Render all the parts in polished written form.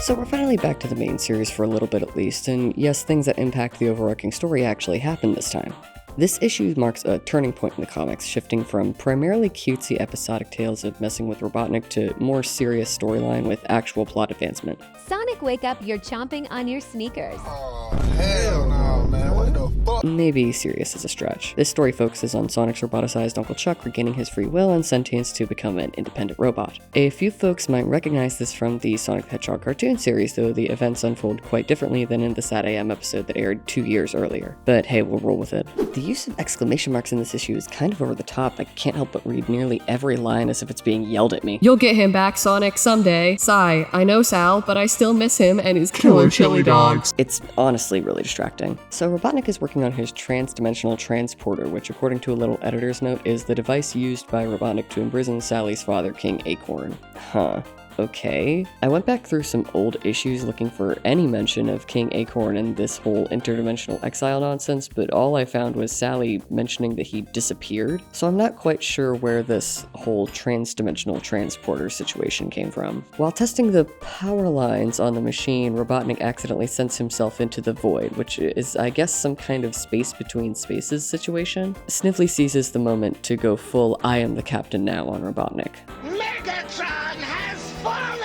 So we're finally back to the main series for a little bit at least, and yes, things that impact the overarching story actually happen this time. This issue marks a turning point in the comics, shifting from primarily cutesy episodic tales of messing with Robotnik to more serious storyline with actual plot advancement. Sonic, wake up, you're chomping on your sneakers. Oh, hell no, man. What the fuck? Maybe serious is a stretch. This story focuses on Sonic's roboticized Uncle Chuck regaining his free will and sentience to become an independent robot. A few folks might recognize this from the Sonic the Hedgehog cartoon series, though the events unfold quite differently than in the Sad AM episode that aired 2 years earlier. But hey, we'll roll with it. The use of exclamation marks in this issue is kind of over the top. I can't help but read nearly every line as if it's being yelled at me. You'll get him back, Sonic, someday. Sigh, I know Sal, but I still miss him and his killer chili dogs. It's honestly really distracting. So Robotnik is working on his trans-dimensional transporter, which according to a little editor's note is the device used by Robotnik to imprison Sally's father, King Acorn. Huh. Okay. I went back through some old issues looking for any mention of King Acorn and this whole interdimensional exile nonsense, but all I found was Sally mentioning that he disappeared, so I'm not quite sure where this whole trans-dimensional transporter situation came from. While testing the power lines on the machine, Robotnik accidentally sends himself into the void, which is, I guess, some kind of space between spaces situation. Snively seizes the moment to go full I am the captain now on Robotnik. Megatron has fallen!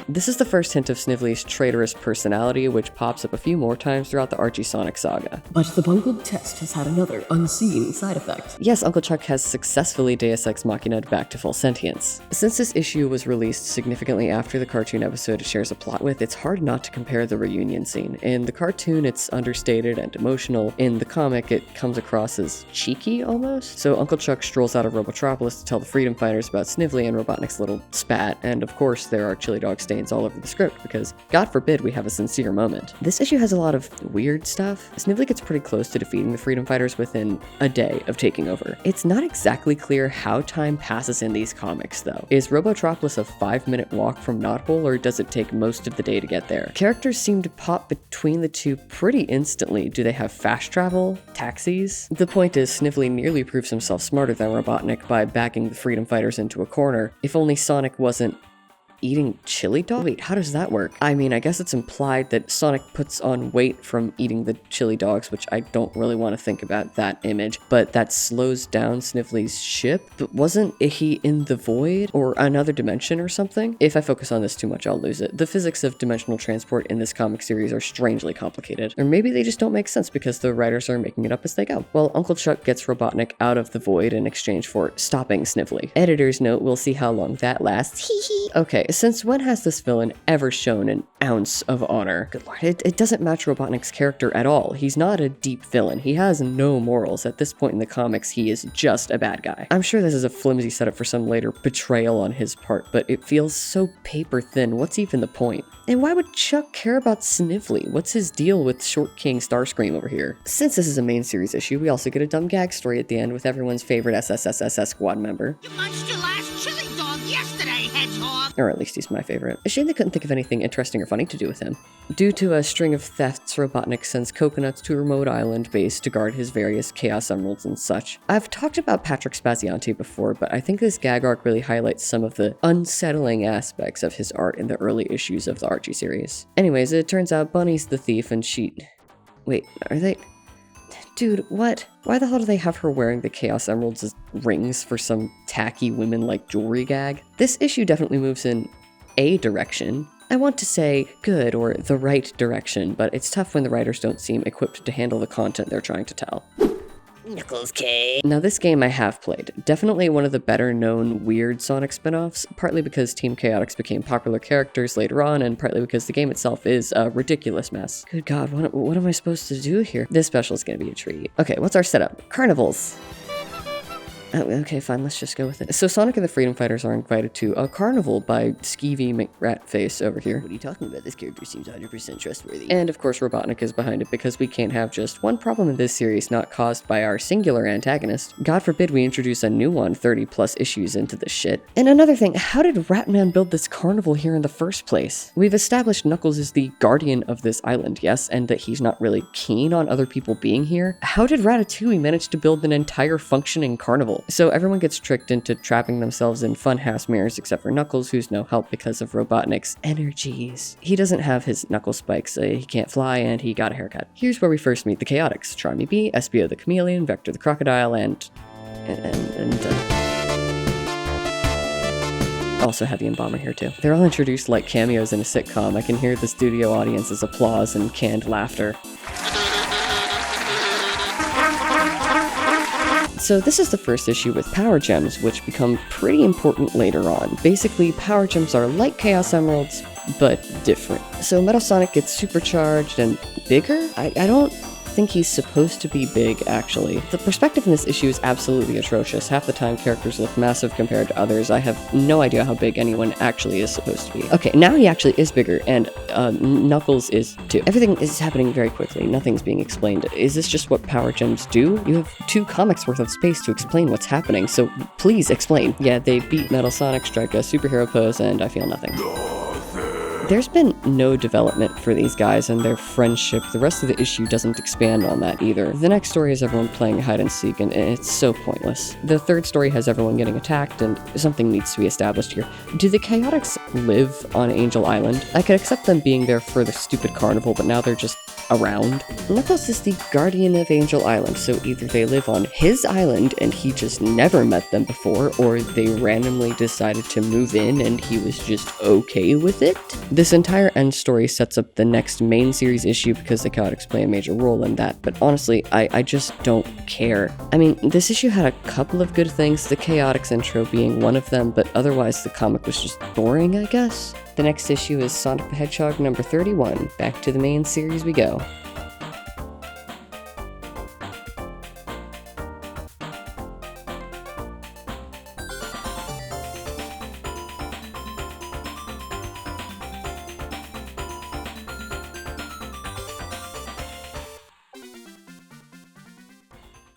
This is the first hint of Snively's traitorous personality, which pops up a few more times throughout the Archie Sonic saga. But the bungled test has had another unseen side effect. Yes, Uncle Chuck has successfully Deus Ex Machina'd back to full sentience. Since this issue was released significantly after the cartoon episode it shares a plot with, it's hard not to compare the reunion scene. In the cartoon, it's understated and emotional. In the comic, it comes across as cheeky, almost. So Uncle Chuck strolls out of Robotropolis to tell the Freedom Fighters about Snively and Robotnik's little spat, and of course there are chili dog stains all over the script, because God forbid we have a sincere moment. This issue has a lot of weird stuff. Snively gets pretty close to defeating the Freedom Fighters within a day of taking over. It's not exactly clear how time passes in these comics, though. Is Robotropolis a 5-minute walk from Knothole, or does it take most of the day to get there? Characters seem to pop between the two pretty instantly. Do they have fast travel? Taxis? The point is, Snively nearly proves himself smarter than Robotnik by backing the Freedom Fighters into a corner. If only Sonic wasn't eating chili dog? Wait, how does that work? I mean, I guess it's implied that Sonic puts on weight from eating the chili dogs, which I don't really want to think about that image, but that slows down Snively's ship. But wasn't he in the void or another dimension or something? If I focus on this too much, I'll lose it. The physics of dimensional transport in this comic series are strangely complicated, or maybe they just don't make sense because the writers are making it up as they go. Well, Uncle Chuck gets Robotnik out of the void in exchange for stopping Snively. Editor's note, we'll see how long that lasts. Hee hee. Okay, since when has this villain ever shown an ounce of honor? Good lord, it doesn't match Robotnik's character at all. He's not a deep villain. He has no morals. At this point in the comics, he is just a bad guy. I'm sure this is a flimsy setup for some later betrayal on his part, but it feels so paper thin. What's even the point? And why would Chuck care about Snively? What's his deal with Short King Starscream over here? Since this is a main series issue, we also get a dumb gag story at the end with everyone's favorite SSSSS squad member. You munched your last chili dog yesterday, Hedgehog! Or at least he's my favorite. A shame they couldn't think of anything interesting or funny to do with him. Due to a string of thefts, Robotnik sends coconuts to a remote island base to guard his various Chaos Emeralds and such. I've talked about Patrick Spaziante before, but I think this gag arc really highlights some of the unsettling aspects of his art in the early issues of the Archie series. Anyways, it turns out Bunny's the thief and she... Wait, are they... Dude, what? Why the hell do they have her wearing the Chaos Emeralds as rings for some tacky women-like jewelry gag? This issue definitely moves in a direction. I want to say good or the right direction, but it's tough when the writers don't seem equipped to handle the content they're trying to tell. Knuckles K. Now this game I have played. Definitely one of the better known weird Sonic spin-offs, partly because Team Chaotix became popular characters later on, and partly because the game itself is a ridiculous mess. Good god, what am I supposed to do here? This special is gonna be a treat. Okay, what's our setup? Carnivals. Oh, okay, fine, let's just go with it. So Sonic and the Freedom Fighters are invited to a carnival by Skeevy McRatface over here. What are you talking about? This character seems 100% trustworthy. And of course Robotnik is behind it because we can't have just one problem in this series not caused by our singular antagonist. God forbid we introduce a new one 30 plus issues into this shit. And another thing, how did Ratman build this carnival here in the first place? We've established Knuckles is the guardian of this island, yes, and that he's not really keen on other people being here. How did Ratatouille manage to build an entire functioning carnival? So everyone gets tricked into trapping themselves in funhouse mirrors except for Knuckles, who's no help because of Robotnik's energies. He doesn't have his knuckle spikes, he can't fly, and he got a haircut. Here's where we first meet the Chaotix: Charmy Bee, Espio the Chameleon, Vector the Crocodile, and also Heavy and Bomber here too. They're all introduced like cameos in a sitcom. I can hear the studio audience's applause and canned laughter. So this is the first issue with Power Gems, which become pretty important later on. Basically, Power Gems are like Chaos Emeralds, but different. So Metal Sonic gets supercharged and bigger? I don't think he's supposed to be big, actually. The perspective in this issue is absolutely atrocious. Half the time characters look massive compared to others. I have no idea how big anyone actually is supposed to be. Okay, now he actually is bigger, and Knuckles is too. Everything is happening very quickly. Nothing's being explained. Is this just what Power Gems do? You have 2 comics worth of space to explain what's happening, so please explain. Yeah, they beat Metal Sonic, strike a superhero pose, and I feel nothing. There's been no development for these guys and their friendship. The rest of the issue doesn't expand on that either. The next story is everyone playing hide and seek, and it's so pointless. The third story has everyone getting attacked, and something needs to be established here. Do the Chaotix live on Angel Island? I could accept them being there for the stupid carnival, but now they're just around. Knuckles is the guardian of Angel Island, so either they live on his island and he just never met them before, or they randomly decided to move in and he was just okay with it. This entire end story sets up the next main series issue because the Chaotix play a major role in that, but honestly, I just don't care. I mean, this issue had a couple of good things, the Chaotix intro being one of them, but otherwise the comic was just boring, I guess. The next issue is Sonic the Hedgehog number 31. Back to the main series we go.